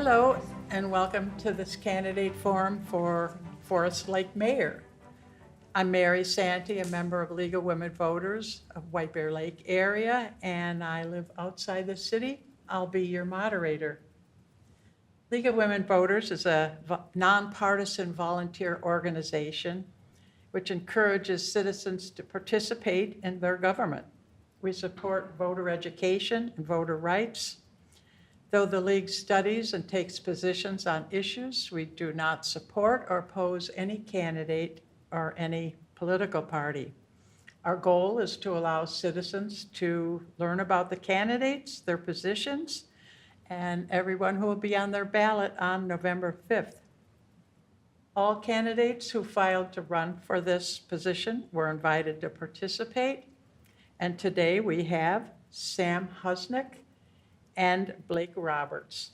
Hello, and welcome to this candidate forum for Forest Lake Mayor. I'm Mary Santee, a member of League of Women Voters of White Bear Lake area, and I live outside the city. I'll be your moderator. League of Women Voters is a nonpartisan volunteer organization which encourages citizens to participate in their government. We support voter education and voter rights. Though the League studies and takes positions on issues, we do not support or oppose any candidate or any political party. Our goal is to allow citizens to learn about the candidates, their positions, and everyone who will be on their ballot on November 5th. All candidates who filed to run for this position were invited to participate. And today we have Sam Husnick and Blake Roberts.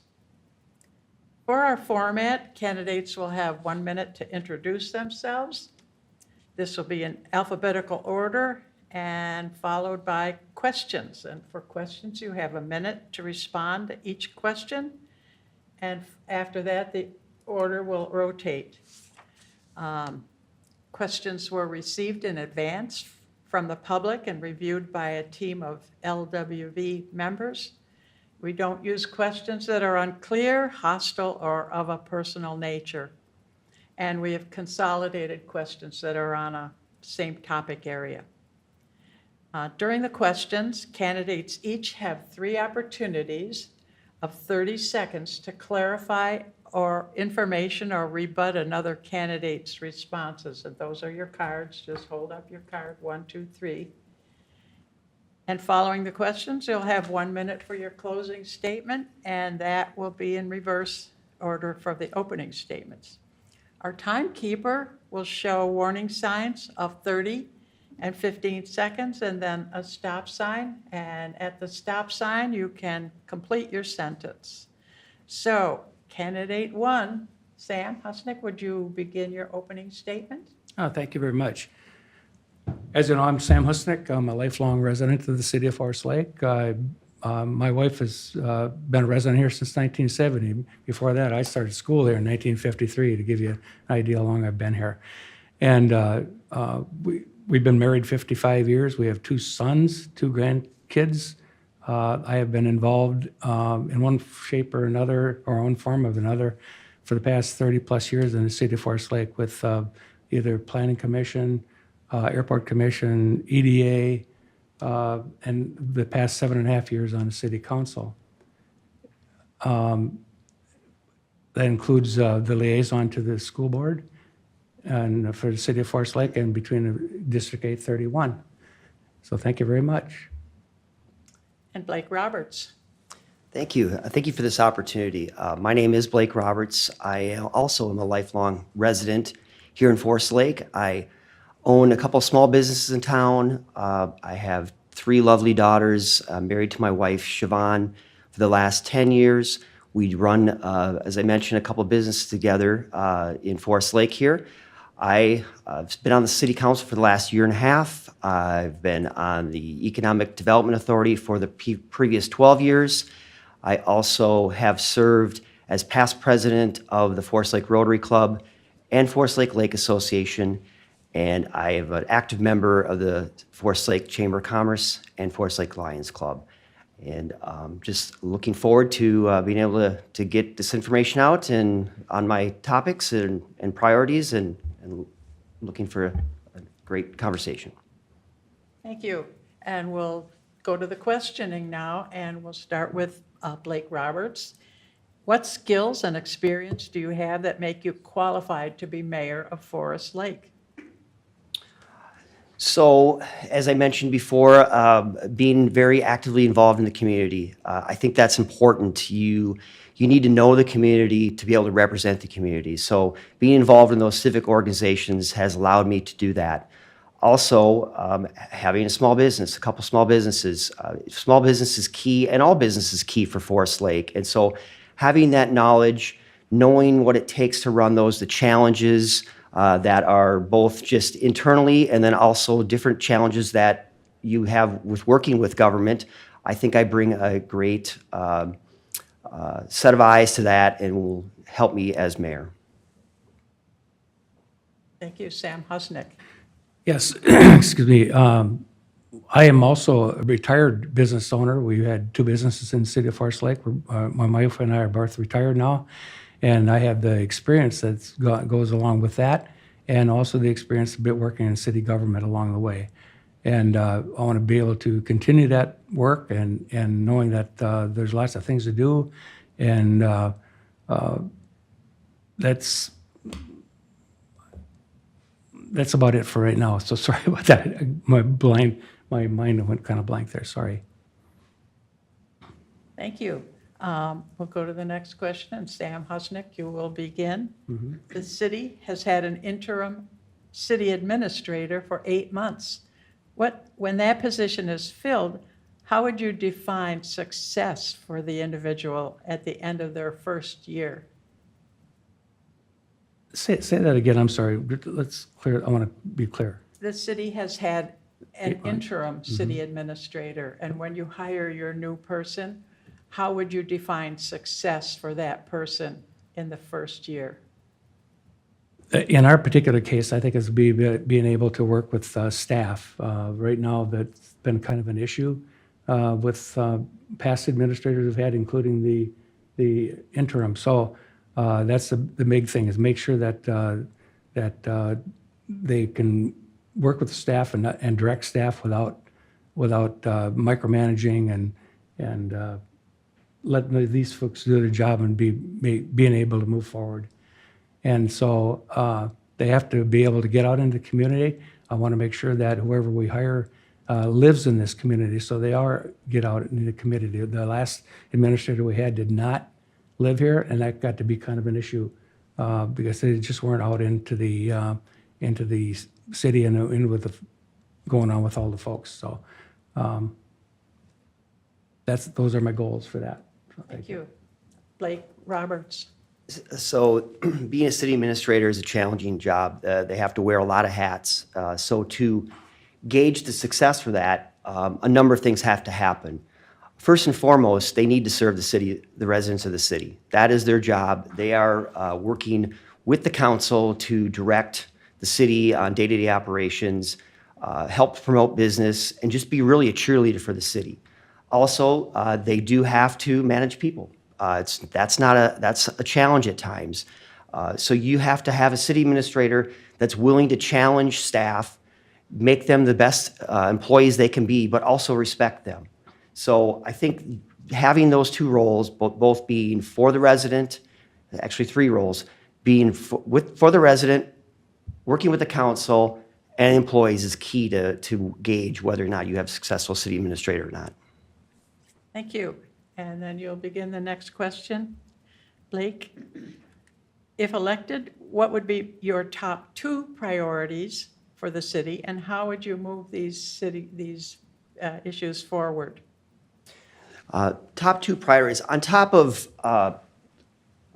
For our format, candidates will have 1 minute to introduce themselves. This will be in alphabetical order and followed by questions. And for questions, you have a minute to respond to each question. And after that, the order will rotate. Questions were received in advance from the public and reviewed by a team of LWV members. We don't use questions that are unclear, hostile, or of a personal nature. And we have consolidated questions that are on a same topic area. During the questions, candidates each have 3 opportunities of 30 seconds to clarify or information or rebut another candidate's responses. And those are your cards. Just hold up your card, 1, 2, 3. And following the questions, you'll have 1 minute for your closing statement, and that will be in reverse order for the opening statements. Our timekeeper will show warning signs of 30 and 15 seconds, and then a stop sign. And at the stop sign, you can complete your sentence. So, candidate 1, Sam Husnick, would you begin your opening statement? Oh, thank you very much. As you know, I'm Sam Husnick. I'm a lifelong resident of the city of Forest Lake. My wife has been a resident here since 1970. Before that, I started school here in 1953, to give you an idea how long I've been here. And we've been married 55 years. We have 2 sons, 2 grandkids. I have been involved in one shape or another, or one form of another, for the past 30 plus years in the city of Forest Lake with either Planning Commission, Airport Commission, EDA, and the past 7.5 years on the City Council. That includes the liaison to the school board and for the City of Forest Lake and between District 831. So thank you very much. And Blake Roberts. Thank you. Thank you for this opportunity. My name is Blake Roberts. I also am a lifelong resident here in Forest Lake. I own a couple small businesses in town. I have 3 lovely daughters. I'm married to my wife, Siobhan, for the last 10 years. We run, as I mentioned, a couple businesses together in Forest Lake here. I've been on the City Council for the last 1.5 years. I've been on the Economic Development Authority for the previous 12 years. I also have served as past president of the Forest Lake Rotary Club and Forest Lake Lake Association. And I am an active member of the Forest Lake Chamber of Commerce and Forest Lake Lions Club. And just looking forward to being able to get this information out and on my topics and priorities, and looking for a great conversation. Thank you. And we'll go to the questioning now, and we'll start with Blake Roberts. What skills and experience do you have that make you qualified to be mayor of Forest Lake? So, as I mentioned before, being very actively involved in the community, I think that's important. You need to know the community to be able to represent the community. So, being involved in those civic organizations has allowed me to do that. Also, having a small business, a couple small businesses. Small business is key, and all business is key for Forest Lake. And so, having that knowledge, knowing what it takes to run those, the challenges, that are both just internally and then also different challenges that you have with working with government. I think I bring a great set of eyes to that and will help me as mayor. Thank you, Sam Husnick. Yes, excuse me. I am also a retired business owner. We had two businesses in the city of Forest Lake. My wife and I are both retired now, and I have the experience that goes along with that, and also the experience of working in city government along the way. And I want to be able to continue that work, and knowing that there's lots of things to do, and that's about it for right now. So sorry about that. My mind went kind of blank there. Sorry. Thank you. We'll go to the next question, and Sam Husnick, you will begin. The city has had an interim city administrator for 8 months. When that position is filled, how would you define success for the individual at the end of their first year? Say that again. I'm sorry. Let's clear. I want to be clear. The city has had an interim city administrator, and when you hire your new person, how would you define success for that person in the first year? In our particular case, I think it's being able to work with staff. Right now, that's been kind of an issue with past administrators we've had, including the interim. So that's the big thing, is make sure that they can work with the staff and direct staff without micromanaging and letting these folks do their job and being able to move forward. And so they have to be able to get out into the community. I want to make sure that whoever we hire lives in this community, so they get out into the community. The last administrator we had did not live here, and that got to be kind of an issue because they just weren't out into the city and in with going on with all the folks. So those are my goals for that. So Thank you. Blake Roberts. So being a city administrator is a challenging job. They have to wear a lot of hats. So to gauge the success for that, a number of things have to happen. First and foremost, they need to serve the city, the residents of the city. That is their job. They are working with the council to direct the city on day-to-day operations, help promote business, and just be really a cheerleader for the city. Also, they do have to manage people. That's a challenge at times. So you have to have a city administrator that's willing to challenge staff, make them the best employees they can be, but also respect them. So I think having those two roles, both being for the resident, actually three roles, being for the resident, working with the council and employees is key to gauge whether or not you have a successful city administrator or not. Thank you. And then you'll begin the next question. Blake, if elected, what would be your top 2 priorities for the city, and how would you move these issues forward? Top 2 priorities. On top of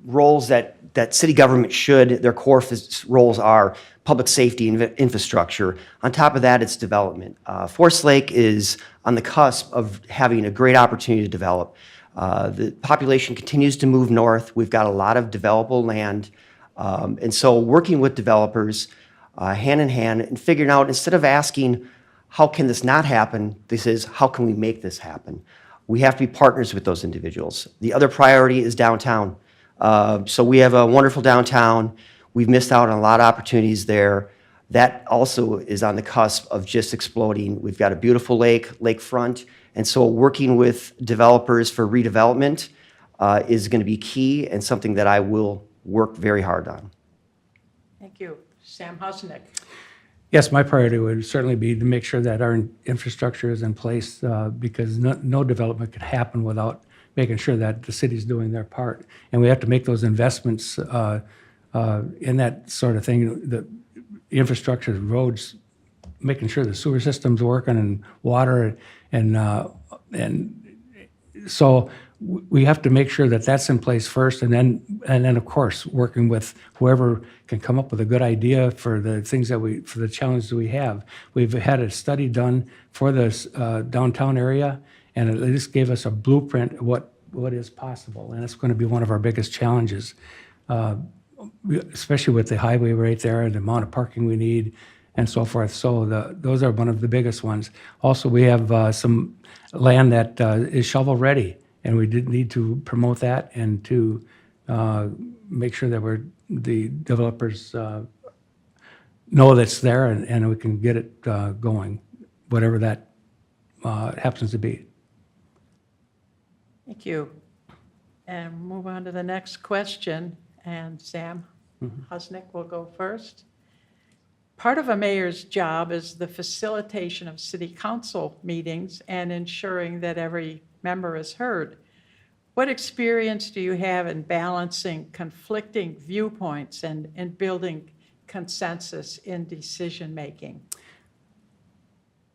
roles that city government their core roles are public safety and infrastructure. On top of that, it's development. Forest Lake is on the cusp of having a great opportunity to develop. The population continues to move north. We've got a lot of developable land. And so working with developers hand in hand and figuring out, instead of asking, how can this not happen? This is, how can we make this happen? We have to be partners with those individuals. The other priority is downtown. So we have a wonderful downtown. We've missed out on a lot of opportunities there. That also is on the cusp of just exploding. We've got a beautiful lakefront, and so working with developers for redevelopment is going to be key and something that I will work very hard on. Thank you. Sam Husnick. Yes, my priority would certainly be to make sure that our infrastructure is in place because no development could happen without making sure that the city's doing their part. And we have to make those investments in that sort of thing, the infrastructure, the roads, making sure the sewer system's working and water and so we have to make sure that that's in place first, and then of course working with whoever can come up with a good idea for the things for the challenges we have. We've had a study done for this downtown area, and it just gave us a blueprint of what what is possible, and it's going to be one of our biggest challenges, especially with the highway right there and the amount of parking we need and so forth. So those are one of the biggest ones. Also, we have some land that is shovel-ready, and we did need to promote that and to make sure that the developers know that's there and we can get it going, whatever that happens to be. Thank you. And move on to the next question, and Sam Husnick will go first. Part of a mayor's job is the facilitation of city council meetings and ensuring that every member is heard. What experience do you have in balancing conflicting viewpoints and building consensus in decision-making?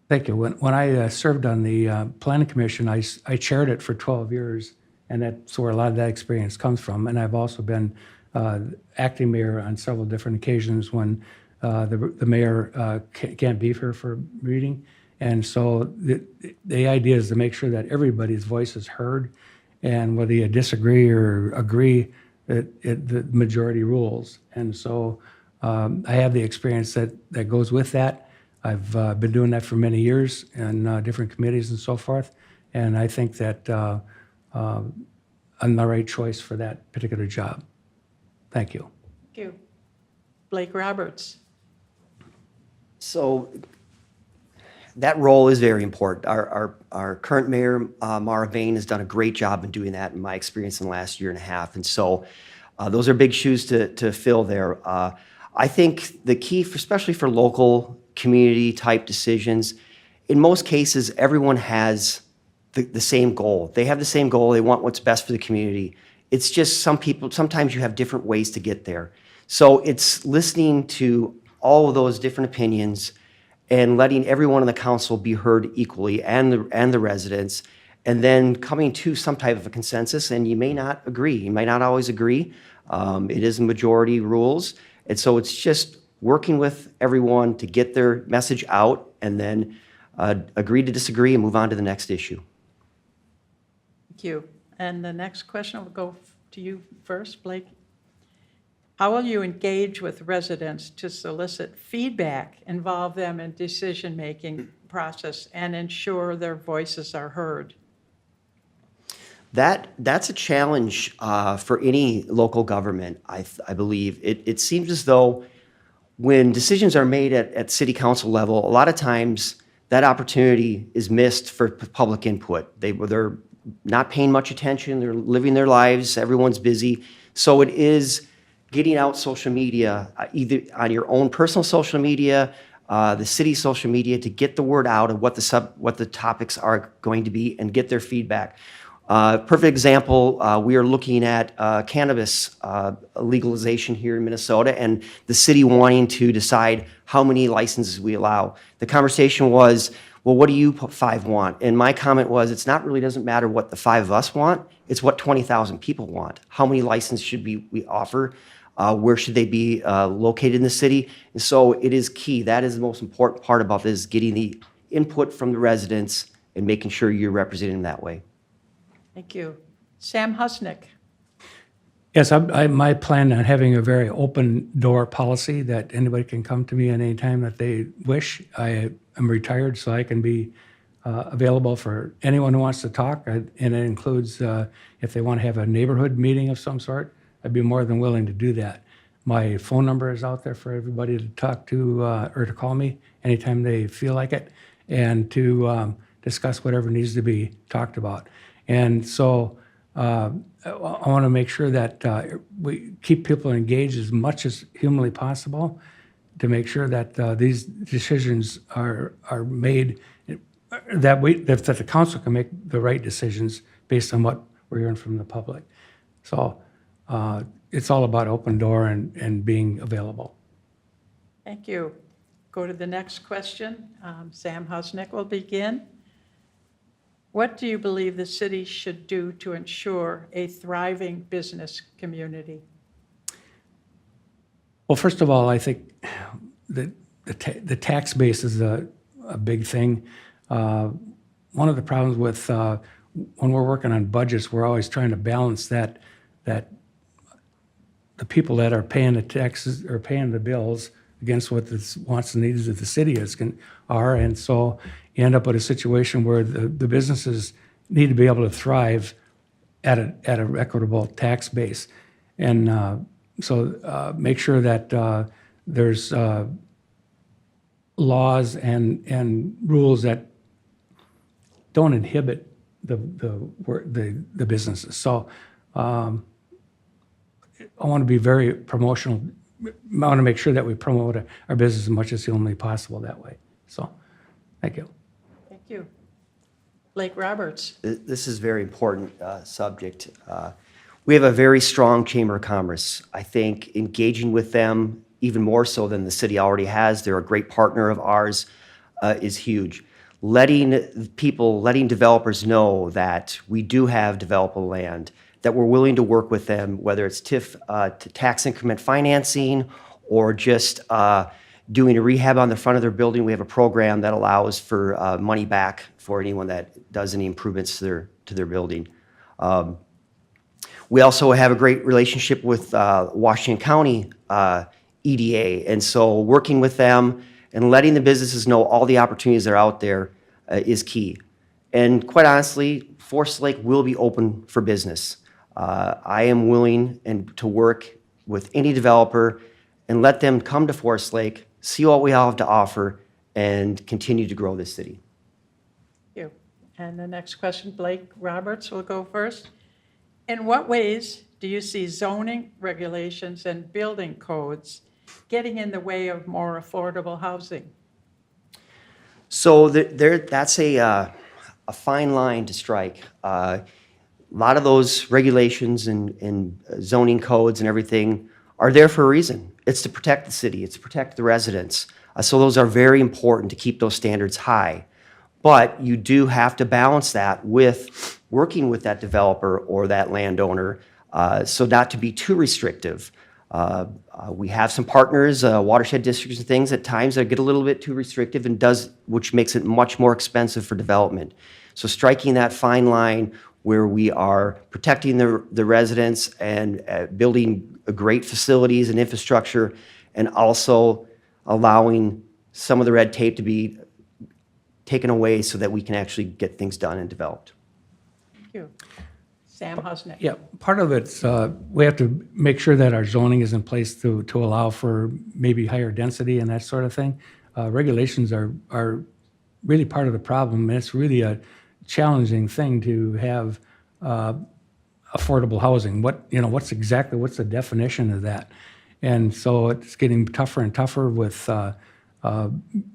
Thank you. When I served on the Planning Commission, I chaired it for 12 years, and that's where a lot of that experience comes from. And I've also been acting mayor on several different occasions when the mayor can't be here for a meeting. And so the idea is to make sure that everybody's voice is heard, and whether you disagree or agree, the majority rules. And so I have the experience that goes with that. I've been doing that for many years in different committees and so forth, and I think that I'm the right choice for that particular job. Thank you. Thank you. Blake Roberts. So that role is very important. Our current mayor, Mara Vane, has done a great job in doing that in my experience in the last year and a half. And so those are big shoes to fill there. I think the key, especially for local community type decisions, in most cases, everyone has the same goal. They have the same goal. They want what's best for the community. It's just sometimes you have different ways to get there. So it's listening to all of those different opinions and letting everyone on the council be heard equally, and the residents, and then coming to some type of a consensus. And you may not agree. You might not always agree. It is majority rules. And so it's just working with everyone to get their message out, and then agree to disagree and move on to the next issue. Thank you. And the next question will go to you first, Blake. How will you engage with residents to solicit feedback, involve them in decision-making process, and ensure their voices are heard? That's a challenge for any local government, I believe. It seems as though when decisions are made at city council level, a lot of times that opportunity is missed for public input. They're not paying much attention. They're living their lives. Everyone's busy. So it is getting out social media, either on your own personal social media, the city social media, to get the word out of what the topics are going to be and get their feedback. Perfect example, we are looking at cannabis legalization here in Minnesota, and the city wanting to decide how many licenses we allow. The conversation was, well, what do you 5 want? And my comment was, doesn't matter what the 5 of us want, it's what 20,000 people want. How many licenses should we offer? Where should they be located in the city? And so it is key. That is the most important part about this, getting the input from the residents and making sure you're representing them that way. Thank you. Sam Husnick. Yes, my plan on having a very open door policy that anybody can come to me at any time that they wish. I am retired, so I can be available for anyone who wants to talk, and it includes if they want to have a neighborhood meeting of some sort, I'd be more than willing to do that. My phone number is out there for everybody to talk to or to call me anytime they feel like it, and to discuss whatever needs to be talked about. And so I want to make sure that we keep people engaged as much as humanly possible to make sure that these decisions are made, that the council can make the right decisions based on what we're hearing from the public. So it's all about open door and being available. Thank you. Go to the next question. Sam Husnick will begin. What do you believe the city should do to ensure a thriving business community? Well, first of all, I think that the tax base is a big thing. One of the problems with when we're working on budgets, we're always trying to balance that the people that are paying the taxes or paying the bills against what the wants and needs of the city are. And so you end up with a situation where the businesses need to be able to thrive at a equitable tax base. And so make sure that there's laws and rules that don't inhibit the businesses. So I want to be very promotional. I want to make sure that we promote our business as much as humanly possible that way. So, thank you. Thank you. Blake Roberts. This is a very important subject. We have a very strong Chamber of Commerce. I think engaging with them even more so than the city already has, they're a great partner of ours, is huge. Letting developers know that we do have developable land, that we're willing to work with them, whether it's TIF, to tax increment financing, or just doing a rehab on the front of their building. We have a program that allows for money back for anyone that does any improvements to their building. We also have a great relationship with Washington County EDA, and so working with them and letting the businesses know all the opportunities that are out there is key. And quite honestly, Forest Lake will be open for business. I am willing to work with any developer and let them come to Forest Lake, see what we all have to offer, and continue to grow this city. Thank you. And the next question, Blake Roberts will go first. In what ways do you see zoning regulations and building codes getting in the way of more affordable housing? So that's a fine line to strike. A lot of those regulations and zoning codes and everything are there for a reason. It's to protect the city. It's to protect the residents. So those are very important to keep those standards high. But you do have to balance that with working with that developer or that landowner, so not to be too restrictive. We have some partners, watershed districts and things at times that get a little bit too restrictive which makes it much more expensive for development. So striking that fine line where we are protecting the residents and building great facilities and infrastructure, and also allowing some of the red tape to be taken away so that we can actually get things done and developed. Thank you. Sam Husnick. Yeah, part of it's, we have to make sure that our zoning is in place to allow for maybe higher density and that sort of thing. Regulations are really part of the problem, and it's really a challenging thing to have affordable housing. What's the definition of that? And so it's getting tougher and tougher with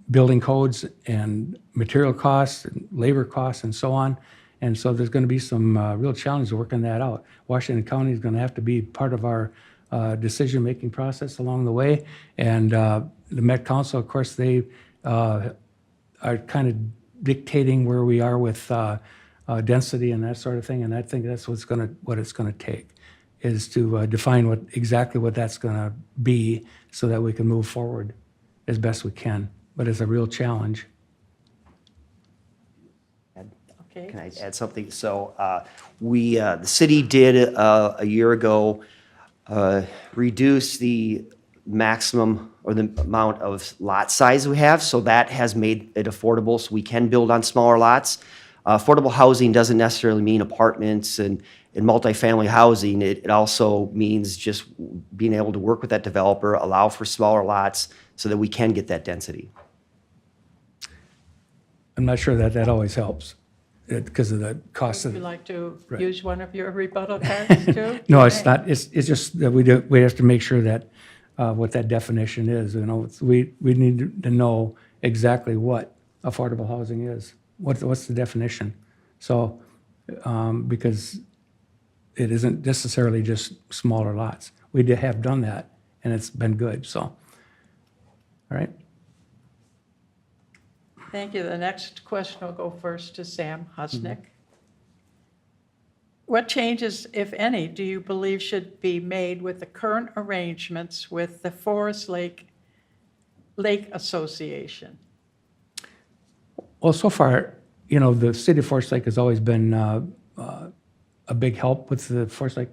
building codes and material costs and labor costs and so on. And so there's going to be some real challenges working that out. Washington County is going to have to be part of our decision-making process along the way. And the Met Council, of course, they are kind of dictating where we are with density and that sort of thing. And I think that's what it's going to take, is to define exactly what that's going to be so that we can move forward as best we can. But it's a real challenge. Okay. Can I add something? So the city did a year ago reduce the maximum or the amount of lot size we have, so that has made it affordable, so we can build on smaller lots. Affordable housing doesn't necessarily mean apartments and multifamily housing. It also means just being able to work with that developer, allow for smaller lots so that we can get that density. I'm not sure that always helps because of the cost Would of. you like to Right. use one of your rebuttal cards too? No, it's not. It's just that we have to make sure that what that definition is. We need to know exactly what affordable housing is. What's the definition? So because it isn't necessarily just smaller lots. We have done that, and it's been good. So, all right. Thank you. The next question will go first to Sam Husnick. What changes, if any, do you believe should be made with the current arrangements with the Forest Lake Association? Well, so far, you know, the city of Forest Lake has always been a big help with the Forest Lake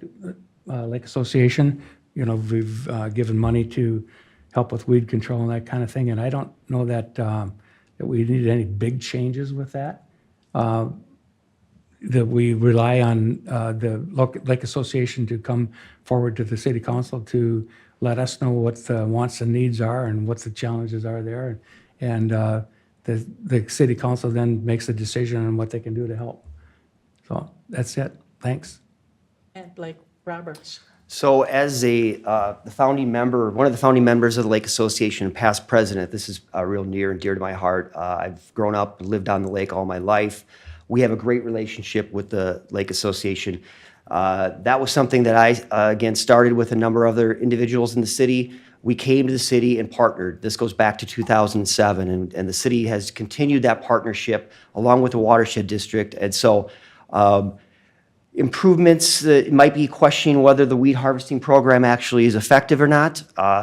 Lake Association. You know, we've given money to help with weed control and that kind of thing, and I don't know that that we need any big changes with that. That we rely on the Lake Association to come forward to the city council to let us know what the wants and needs are and what the challenges are there. And the city council then makes a decision on what they can do to help. So that's it. Thanks. And Blake Roberts. So as the founding member, one of the founding members of the Lake Association and past president, this is real near and dear to my heart. I've grown up and lived on the lake all my life. We have a great relationship with the Lake Association. That was something that I, again, started with a number of other individuals in the city. We came to the city and partnered. This goes back to 2007, and the city has continued that partnership along with the watershed district. And so improvements, might be questioning whether the weed harvesting program actually is effective or not.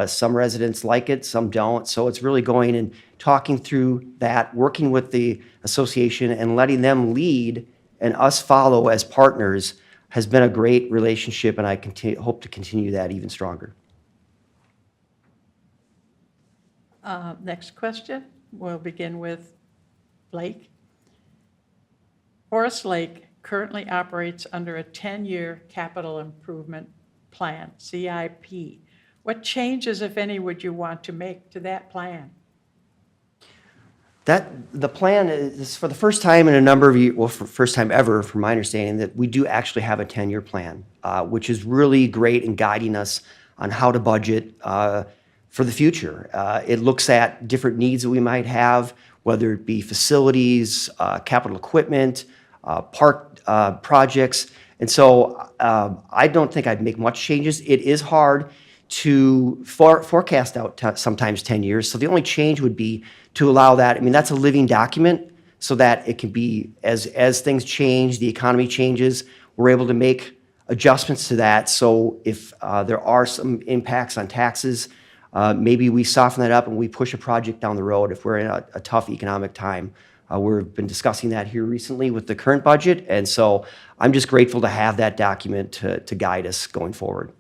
Some residents like it, some don't. So it's really going and talking through that, working with the association and letting them lead and us follow as partners has been a great relationship, and I hope to continue that even stronger. Next question, we'll begin with Blake. Forest Lake currently operates under a 10-year capital improvement plan, CIP. What changes, if any, would you want to make to that plan? The plan is for the first time in a number of years, well, for first time ever, from my understanding, that we do actually have a 10-year plan, which is really great in guiding us on how to budget for the future. It looks at different needs that we might have, whether it be facilities, capital equipment, park projects. And so I don't think I'd make much changes. It is hard to forecast out sometimes 10 years. So the only change would be to allow that. I mean, that's a living document so that it can be, as things change, the economy changes, we're able to make adjustments to that. So if there are some impacts on taxes, maybe we soften that up and we push a project down the road if we're in a tough economic time. We've been discussing that here recently with the current budget. And so I'm just grateful to have that document to guide us going forward.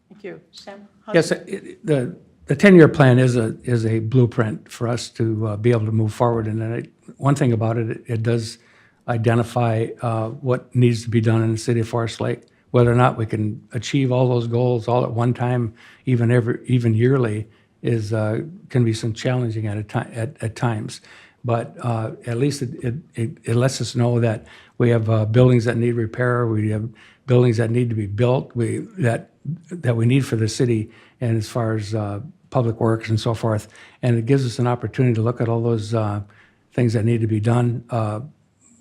Thank you. Sam? Yes, the 10-year plan is a blueprint for us to be able to move forward. And then one thing about it, it does identify what needs to be done in the city of Forest Lake. Whether or not we can achieve all those goals all at one time, even yearly, can be some challenging at times. But at least it lets us know that we have buildings that need repair, we have buildings that need to be built, that we need for the city, and as far as public works and so forth. And it gives us an opportunity to look at all those things that need to be done.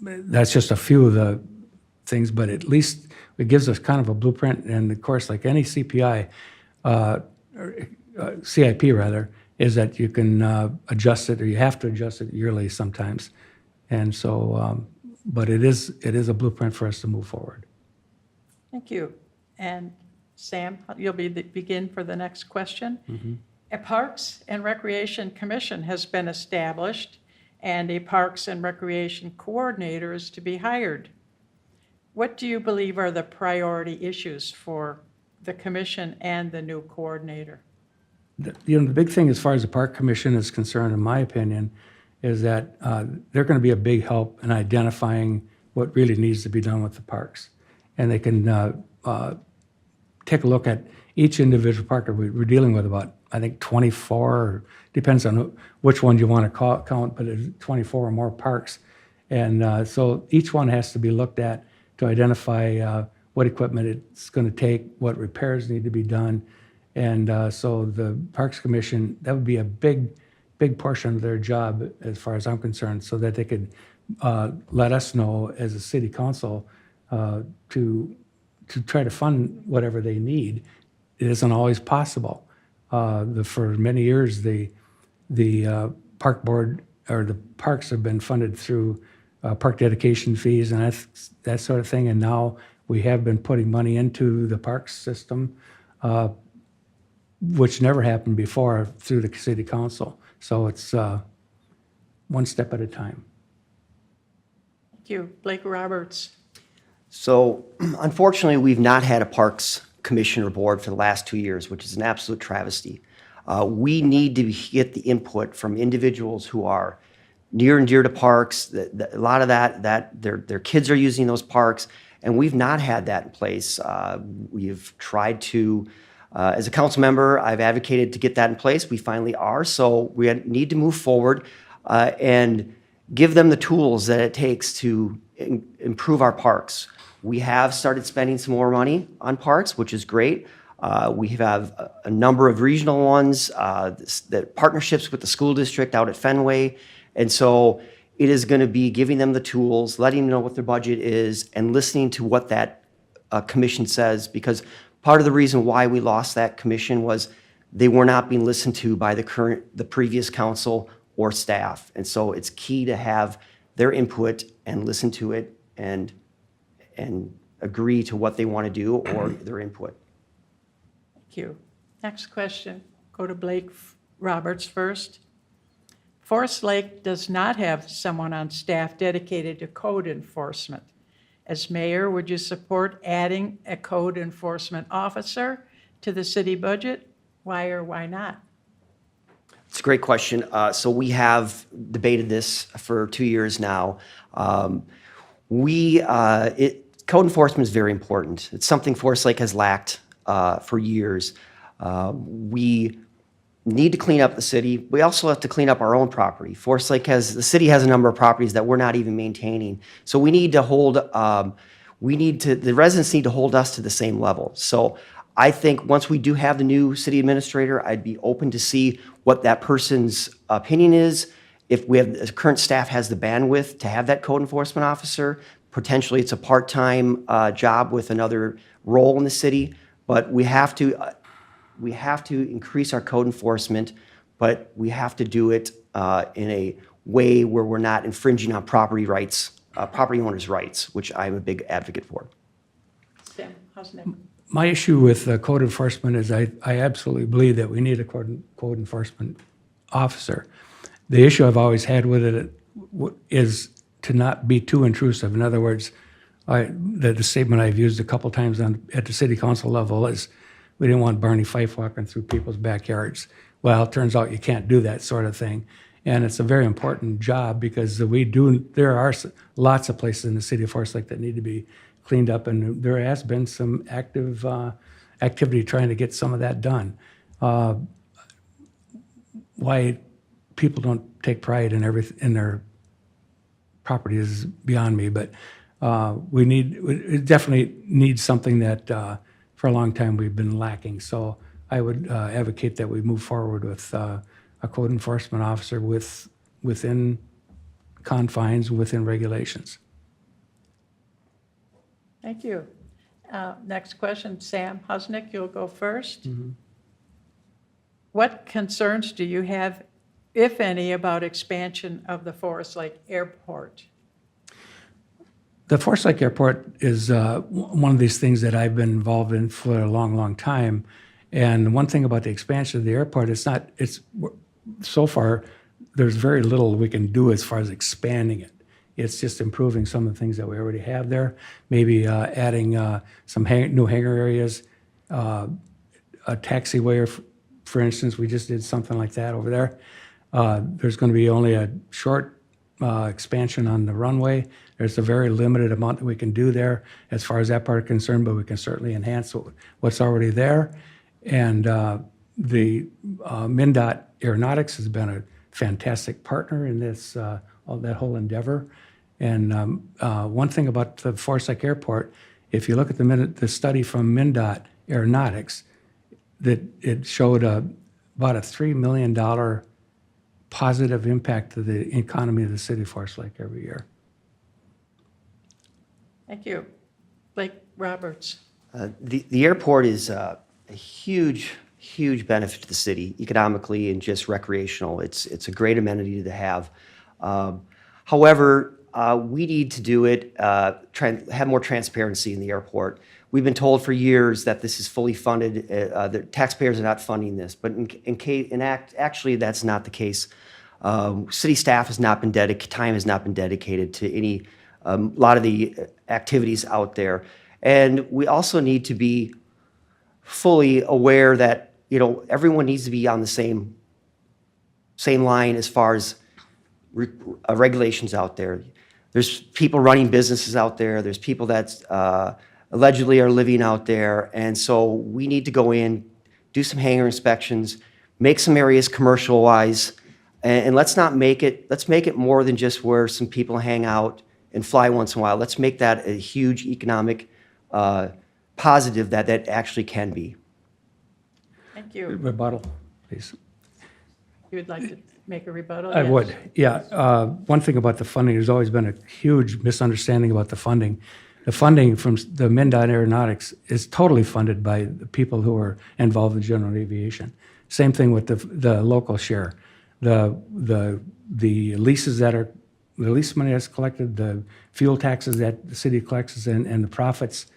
That's just a few of the things, but at least it gives us kind of a blueprint. And of course, like any CPI, CIP rather, is that you can adjust it, or you have to adjust it yearly sometimes. And so, but it is a blueprint for us to move forward. Thank you. And Sam, you'll begin for the next question. Mm-hmm. A Parks and Recreation Commission has been established, and a Parks and Recreation Coordinator is to be hired. What do you believe are the priority issues for the commission and the new coordinator? The big thing as far as the Park Commission is concerned, in my opinion, is that they're going to be a big help in identifying what really needs to be done with the parks. And they can take a look at each individual park. We're dealing with about, I think, 24, or depends on which one you want to count, but it's 24 or more parks. And so each one has to be looked at to identify what equipment it's going to take, what repairs need to be done. And so the Parks Commission, that would be a big portion of their job as far as I'm concerned, so that they could let us know as a city council to try to fund whatever they need. It isn't always possible. For many years, the park board or the parks have been funded through park dedication fees and that sort of thing. And now we have been putting money into the parks system, which never happened before through the city council. So it's one step at a time. Thank you. Blake Roberts. So unfortunately, we've not had a Parks Commission or Board for the last 2 years, which is an absolute travesty. We need to get the input from individuals who are near and dear to parks. A lot of that their kids are using those parks, and we've not had that in place. We've tried to, as a council member, I've advocated to get that in place. We finally are, so we need to move forward and give them the tools that it takes to improve our parks. We have started spending some more money on parks, which is great. We have a number of regional ones, that partnerships with the school district out at Fenway. And so it is going to be giving them the tools, letting them know what their budget is, and listening to what that commission says. Because part of the reason why we lost that commission was they were not being listened to by the previous council or staff. And so it's key to have their input and listen to it and agree to what they want to do or their input. Thank you. Next question. Go to Blake Roberts first. Forest Lake does not have someone on staff dedicated to code enforcement. As mayor, would you support adding a code enforcement officer to the city budget? Why or why not? It's a great question. So we have debated this for 2 years now. Code enforcement is very important. It's something Forest Lake has lacked for years. We need to clean up the city. We also have to clean up our own property. The city has a number of properties that we're not even maintaining. So we need to the residents need to hold us to the same level. So I think once we do have the new city administrator, I'd be open to see what that person's opinion is. If the current staff has the bandwidth to have that code enforcement officer, potentially it's a part-time job with another role in the city. But we have to increase our code enforcement, but we have to do it in a way where we're not infringing on property owners' rights, which I'm a big advocate for. Sam Husnick. My issue with code enforcement is I absolutely believe that we need a code enforcement officer. The issue I've always had with it is to not be too intrusive. In other words, the statement I've used a couple times at the city council level is we didn't want Barney Fife walking through people's backyards. Well, it turns out you can't do that sort of thing. And it's a very important job because there are lots of places in the city of Forest Lake that need to be cleaned up, and there has been some active activity trying to get some of that done. Why people don't take pride in their property is beyond me, but it definitely needs something that for a long time we've been lacking. So I would advocate that we move forward with a code enforcement officer within confines, within regulations. Thank you. Next question, Sam Husnick, you'll go first. Mm-hmm. What concerns do you have, if any, about expansion of the Forest Lake Airport? The Forest Lake Airport is one of these things that I've been involved in for a long, long time. And one thing about the expansion of the airport, so far, there's very little we can do as far as expanding it. It's just improving some of the things that we already have there, maybe adding some new hangar areas, a taxiway, for instance. We just did something like that over there. There's going to be only a short expansion on the runway. There's a very limited amount that we can do there as far as that part is concerned, but we can certainly enhance what's already there. And the MnDOT Aeronautics has been a fantastic partner in that whole endeavor. And one thing about the Forest Lake Airport, if you look at the study from MnDOT Aeronautics, that it showed about a $3 million positive impact to the economy of the city of Forest Lake every year. Thank you. Blake Roberts. The airport is a huge benefit to the city economically and just recreational. It's a great amenity to have. However, we need to do it, have more transparency in the airport. We've been told for years that this is fully funded. The taxpayers are not funding this, but actually that's not the case. City staff time has not been dedicated to any a lot of the activities out there. And we also need to be fully aware that, you know, everyone needs to be on the same line as far as regulations out there. There's people running businesses out there. There's people that allegedly are living out there. And so we need to go in, do some hangar inspections, make some areas commercial-wise, and let's make it more than just where some people hang out and fly once in a while. Let's make that a huge economic positive that actually can be. Thank you. Rebuttal, please. You would like to make a rebuttal? I Yes. would, yeah. One thing about the funding, there's always been a huge misunderstanding about the funding. The funding from the MnDOT Aeronautics is totally funded by the people who are involved in general aviation. Same thing with the local share. The leases the lease money that's collected, the fuel taxes that the city collects, and the profits,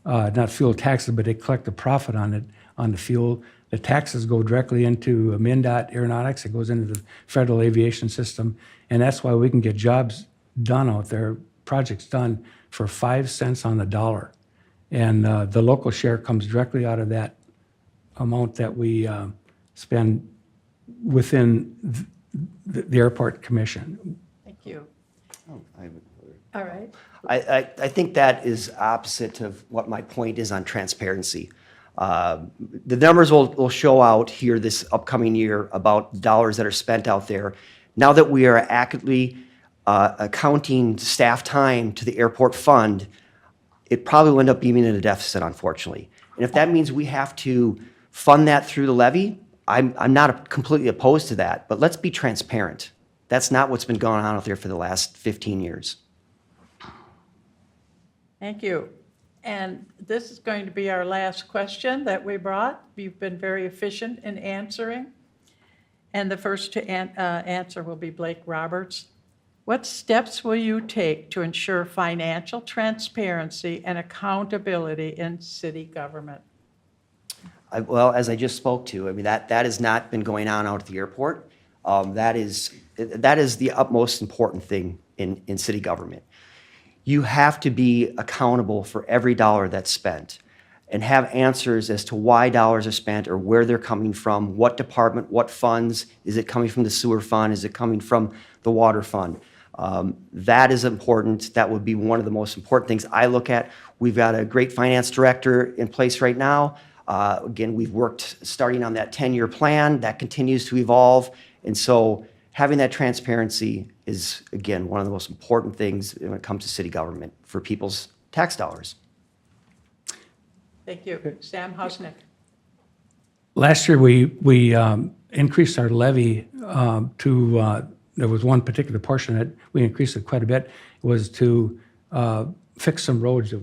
not fuel taxes, but they collect the profit on it, on the fuel. The taxes go directly into MnDOT Aeronautics. It goes into the federal aviation system. And that's why we can get jobs done out there, projects done for 5 cents on the dollar. And the local share comes directly out of that amount that we spend within the airport commission. Thank you. Oh, All right. I think that is opposite of what my point is on transparency. The numbers will show out here this upcoming year about dollars that are spent out there. Now that we are accurately accounting staff time to the airport fund, it probably will end up being in a deficit, unfortunately. And if that means we have to fund that through the levy, I'm not completely opposed to that, but let's be transparent. That's not what's been going on out there for the last 15 years. Thank you. And this is going to be our last question that we brought. You've been very efficient in answering. And the first to answer will be Blake Roberts. What steps will you take to ensure financial transparency and accountability in city government? Well, as I just spoke to, I mean, that has not been going on out at the airport. That is the utmost important thing in city government. You have to be accountable for every dollar that's spent and have answers as to why dollars are spent or where they're coming from, what department, what funds. Is it coming from the sewer fund? Is it coming from the water fund? That is important. That would be one of the most important things I look at. We've got a great finance director in place right now. Again, we've worked starting on that 10-year plan. That continues to evolve. And so having that transparency is, again, one of the most important things when it comes to city government for people's tax dollars. Thank you. Sam Husnick. Last year, we increased our levy to, there was one particular portion that we increased it quite a bit, was to fix some roads that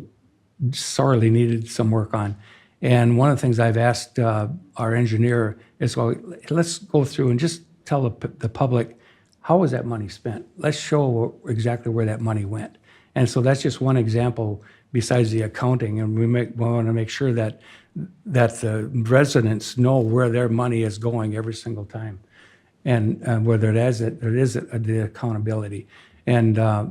sorely needed some work on. And one of the things I've asked our engineer is, well, let's go through and just tell the public, how was that money spent? Let's show exactly where that money went. And so that's just one example besides the accounting. And we want to make sure that the residents know where their money is going every single time, and whether there is the accountability. And I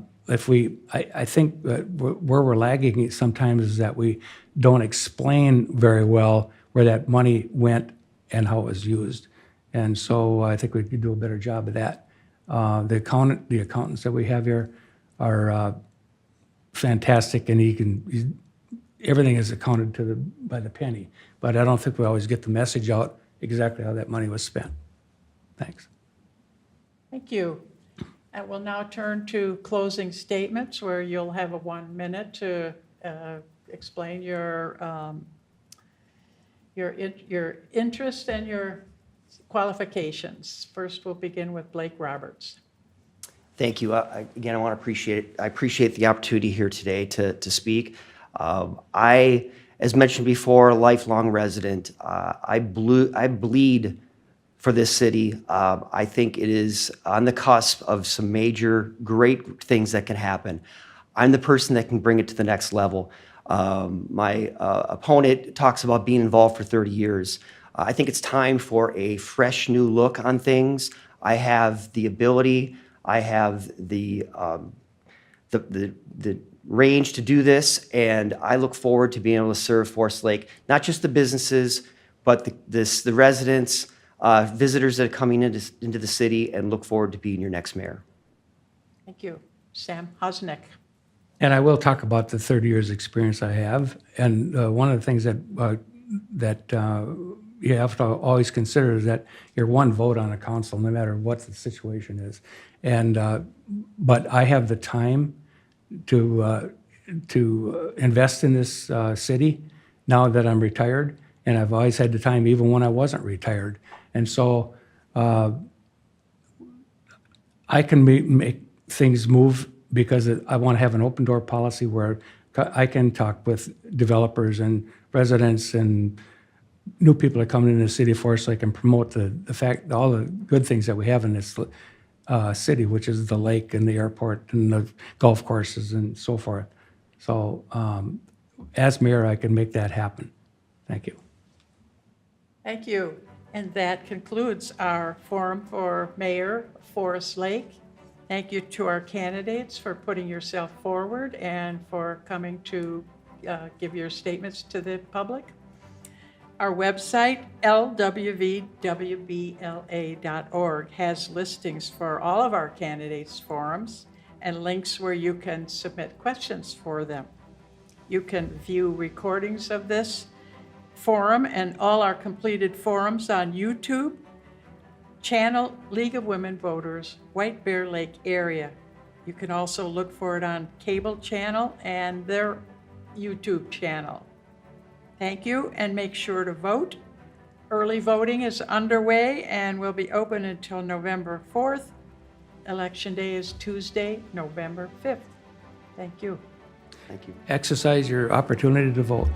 think that where we're lagging sometimes is that we don't explain very well where that money went and how it was used. And so I think we could do a better job of that. The accountants that we have here are fantastic, and everything is accounted by the penny. But I don't think we always get the message out exactly how that money was spent. Thanks. Thank you. And we'll now turn to closing statements, where you'll have 1 minute to explain your interest and your qualifications. First, we'll begin with Blake Roberts. Thank you. Again, I appreciate the opportunity here today to speak. As mentioned before, a lifelong resident. I bleed for this city. I think it is on the cusp of some major great things that can happen. I'm the person that can bring it to the next level. My opponent talks about being involved for 30 years. I think it's time for a fresh new look on things. I have the ability, I have the the range to do this, and I look forward to being able to serve Forest Lake, not just the businesses, but the residents, visitors that are coming into the city, and look forward to being your next mayor. Thank you. Sam Hosnick. And I will talk about the 30 years experience I have. And one of the things that you have to always consider is that you're one vote on a council, no matter what the situation is. And but I have the time to invest in this city now that I'm retired, and I've always had the time even when I wasn't retired. And so I can make things move because I want to have an open door policy where I can talk with developers and residents and new people that come into the city of Forest Lake and promote the fact, all the good things that we have in this city, which is the lake and the airport and the golf courses and so forth. So as mayor, I can make that happen. Thank you. Thank you. And that concludes our forum for Mayor of Forest Lake. Thank you to our candidates for putting yourself forward and for coming to give your statements to the public. Our website, lwvwbla.org, has listings for all of our candidates' forums and links where you can submit questions for them. You can view recordings of this forum and all our completed forums on YouTube. Channel League of Women Voters, White Bear Lake area. You can also look for it on cable channel and their YouTube channel. Thank you, and make sure to vote. Early voting is underway and will be open until November 4th. Election day is Tuesday, November 5th. Thank you. Thank you. Exercise your opportunity to vote.